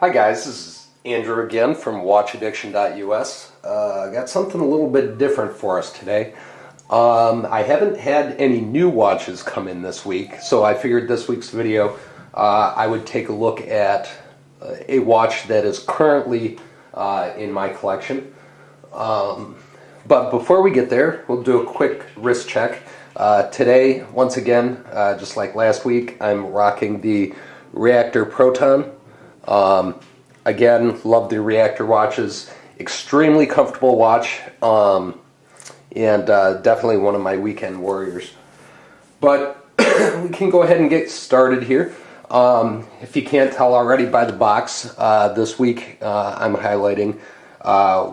Hi guys, this is Andrew again from watchaddiction.us. Got something a little bit different for us today. I haven't had any new watches come in this week, so I figured this week's video I would take a look at a watch that is currently in my collection. But before we get there, we'll do a quick wrist check. Today, once again, just like last week, I'm rocking the Reactor Proton. Again, love the Reactor watches. Extremely comfortable watch, and definitely one of my weekend warriors. But we can go ahead and get started here. If you can't tell already by the box, this week I'm highlighting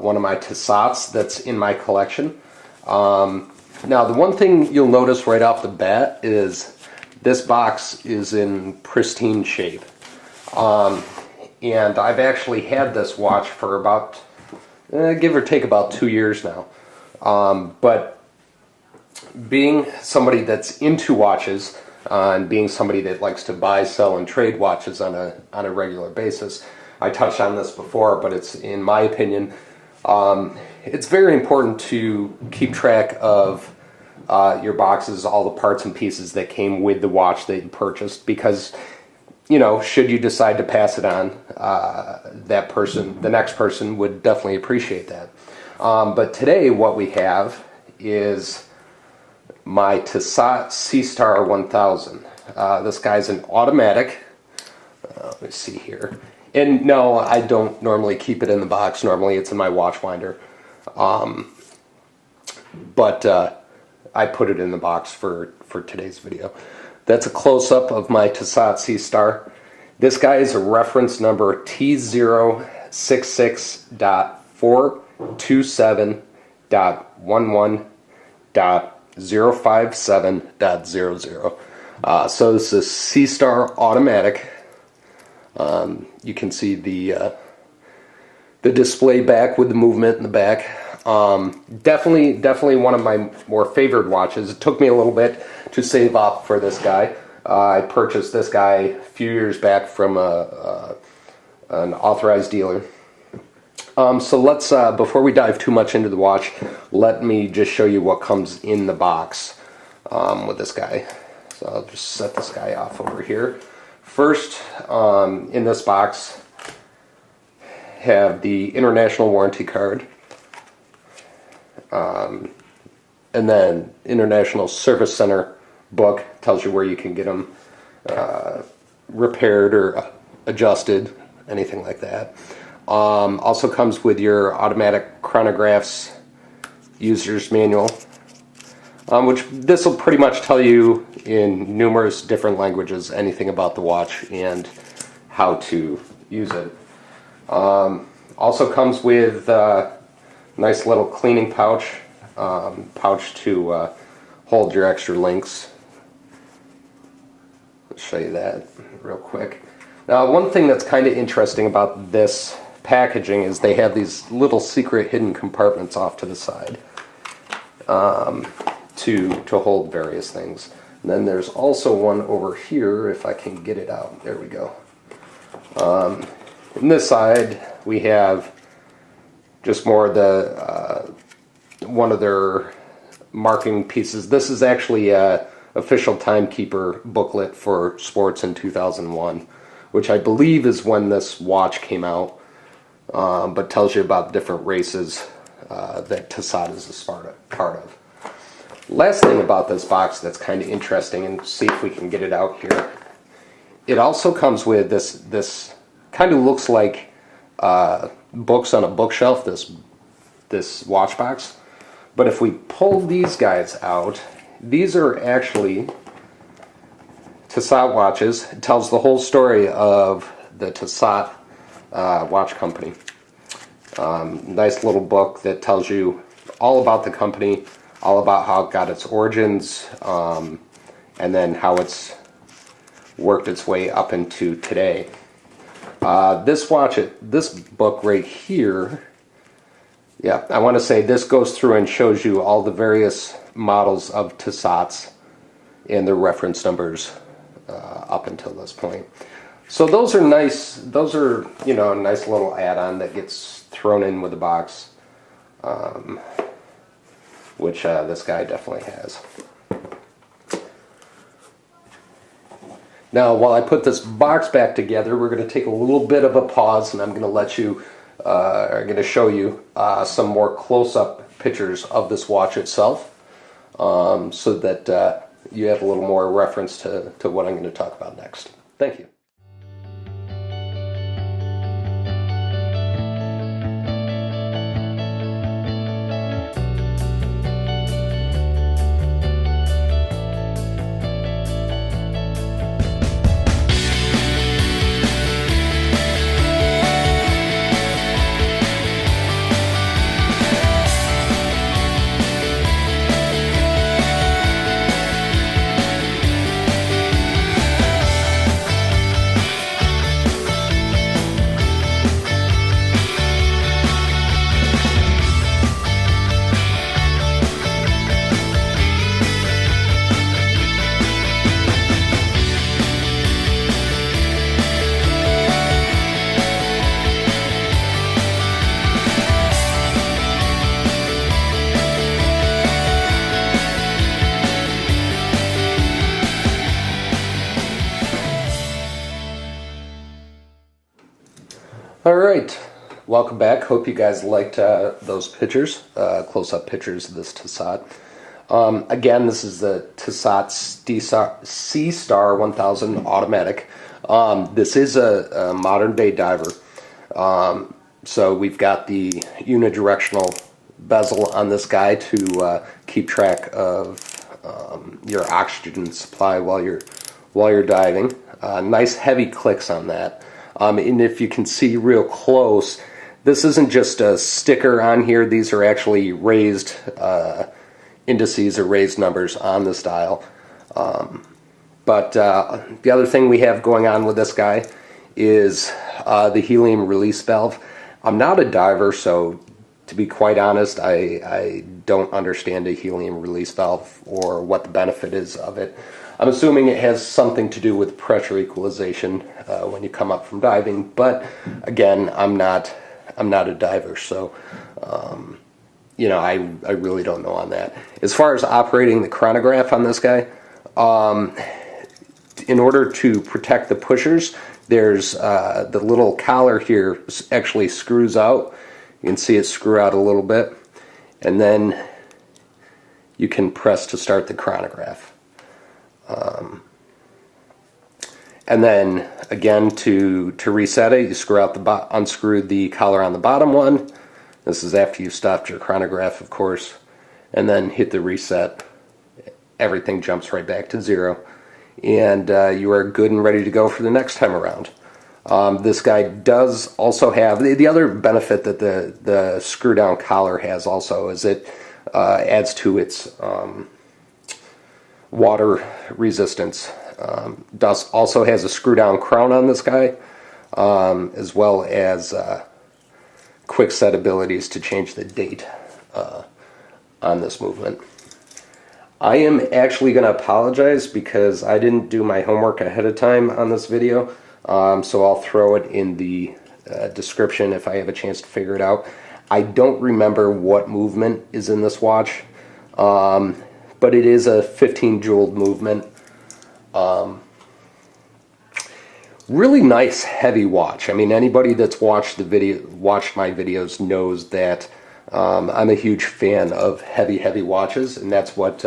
one of my Tissots that's in my collection. Now, the one thing you'll notice right off the bat is this box is in pristine shape. And I've actually had this watch for about, give or take about 2 years now. But being somebody that's into watches, and being somebody that likes to buy, sell, and trade watches on a regular basis, I touched on this before, but it's, in my opinion, it's very important to keep track of your boxes, all the parts and pieces that came with the watch that you purchased, because, you know, should you decide to pass it on, that person, the next person, would definitely appreciate that. But today what we have is my Tissot Seastar 1000. This guy's an automatic. Let me see here. And no, I don't normally keep it in the box. Normally it's in my watch winder. But I put it in the box for today's video. That's a close-up of my Tissot Seastar. This guy is a reference number T06.427.11.057.00. So this is Seastar automatic. You can see the display back with the movement in the back. Definitely one of my more favored watches. It took me a little bit to save up for this guy. I purchased this guy a few years back from an authorized dealer. So let's, before we dive too much into the watch, let me just show you what comes in the box with this guy. So I'll just set this guy off over here. First, in this box, have the international warranty card. And then International Service Center book tells you where you can get them repaired or adjusted, anything like that. Also comes with your automatic chronographs user's manual, which this will pretty much tell you in numerous different languages anything about the watch and how to use it. Also comes with nice little cleaning pouch to hold your extra links. Let's show you that real quick. Now, one thing that's kind of interesting about this packaging is they have these little secret hidden compartments off to the side to hold various things. And then there's also one over here, if I can get it out. There we go. On this side, we have just more of the one of their marking pieces. This is actually a official timekeeper booklet for sports in 2001, which I believe is when this watch came out, but tells you about different races that Tissot is a part of. Last thing about this box that's kind of interesting, and see if we can get it out here. It also comes with this kind of looks like books on a bookshelf, this watch box. But if we pull these guys out, these are actually Tissot watches. It tells the whole story of the Tissot watch company. Nice little book that tells you all about the company, all about how it got its origins, and then how it's worked its way up into today. This book right here, yeah, I want to say this goes through and shows you all the various models of Tissots and their reference numbers up until this point. So those are nice. Those are, you know, a nice little add-on that gets thrown in with the box, which this guy definitely has. Now, while I put this box back together, we're going to take a little bit of a pause, and I'm going to let you, I'm going to show you some more close-up pictures of this watch itself, so that you have a little more reference to what I'm going to talk about next. Thank you. Alright, welcome back. Hope you guys liked those pictures, close-up pictures of this Tissot. Again, this is the Tissot Seastar 1000 automatic. This is a modern-day diver. So we've got the unidirectional bezel on this guy to keep track of your oxygen supply while you're diving. Nice heavy clicks on that. And if you can see real close, this isn't just a sticker on here. These are actually raised indices or raised numbers on this dial. But the other thing we have going on with this guy is the helium release valve. I'm not a diver, so to be quite honest, I don't understand a helium release valve or what the benefit is of it. I'm assuming it has something to do with pressure equalization when you come up from diving, but again, I'm not a diver, so you know, I really don't know on that. As far as operating the chronograph on this guy, in order to protect the pushers, there's the little collar here actually screws out. You can see it screw out a little bit, and then you can press to start the chronograph. And then again, to reset it, you screw out unscrew the collar on the bottom one. This is after you've stopped your chronograph, of course, and then hit the reset. Everything jumps right back to zero, and you are good and ready to go for the next time around. This guy does also have the other benefit that the screw down collar has also is it adds to its water resistance. Does also has a screw down crown on this guy, as well as quick set abilities to change the date on this movement. I am actually going to apologize because I didn't do my homework ahead of time on this video, so I'll throw it in the description if I have a chance to figure it out. I don't remember what movement is in this watch, but it is a 15 joule movement. Really nice heavy watch. I mean, anybody that's watched my videos knows that I'm a huge fan of heavy watches, and that's what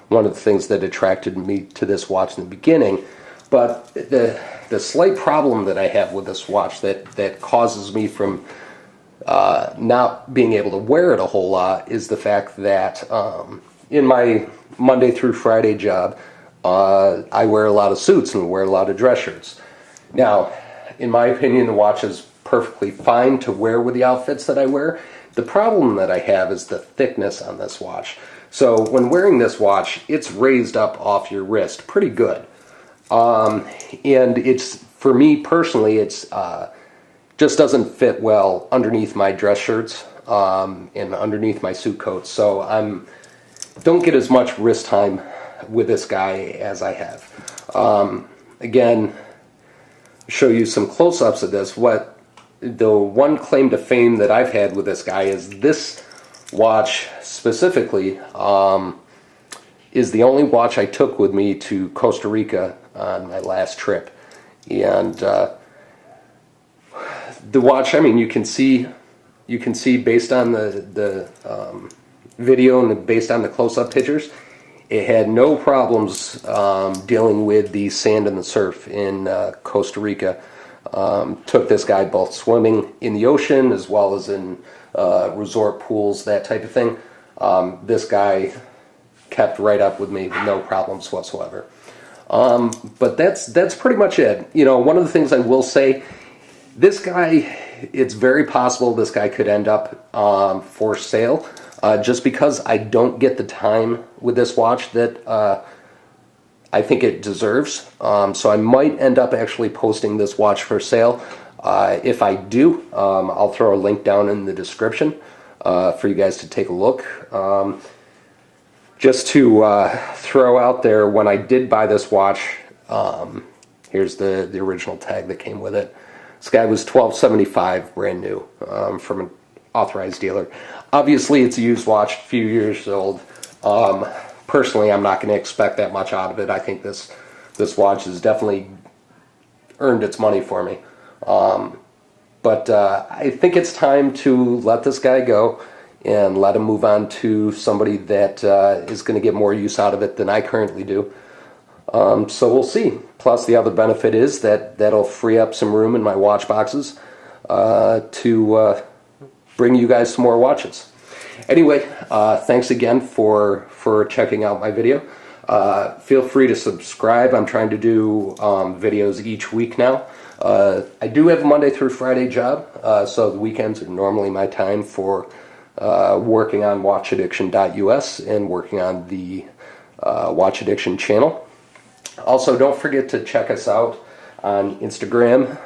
one of the things that attracted me to this watch in the beginning. But the slight problem that I have with this watch that causes me from not being able to wear it a whole lot is the fact that in my Monday through Friday job, I wear a lot of suits and wear a lot of dress shirts. Now, in my opinion, the watch is perfectly fine to wear with the outfits that I wear. The problem that I have is the thickness on this watch. So when wearing this watch, it's raised up off your wrist pretty good. And it's, for me personally, it's just doesn't fit well underneath my dress shirts and underneath my suit coats. So don't get as much wrist time with this guy as I have. Again, show you some close-ups of this. What the one claim to fame that I've had with this guy is this watch specifically is the only watch I took with me to Costa Rica on my last trip. And the watch, I mean, you can see based on the video and based on the close-up pictures, it had no problems dealing with the sand and the surf in Costa Rica. Took this guy both swimming in the ocean as well as in resort pools, that type of thing. This guy kept right up with me with no problems whatsoever. But that's pretty much it. You know, one of the things I will say, this guy, it's very possible this guy could end up for sale. Just because I don't get the time with this watch that I think it deserves. So I might end up actually posting this watch for sale. If I do, I'll throw a link down in the description for you guys to take a look. Just to throw out there, when I did buy this watch, here's the original tag that came with it. This guy was $12.75 brand new from an authorized dealer. Obviously, it's a used watch, a few years old. Personally, I'm not going to expect that much out of it. I think this watch has definitely earned its money for me. But I think it's time to let this guy go and let him move on to somebody that is going to get more use out of it than I currently do. So we'll see. Plus, the other benefit is that that'll free up some room in my watch boxes to bring you guys some more watches. Anyway, thanks again for checking out my video. Feel free to subscribe. I'm trying to do videos each week now. I do have a Monday through Friday job, so the weekends are normally my time for working on watchaddiction.us and working on the Watch Addiction channel. Also, don't forget to check us out on Instagram.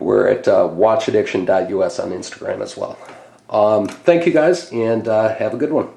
We're at watchaddiction.us on Instagram as well. Thank you guys, and have a good one.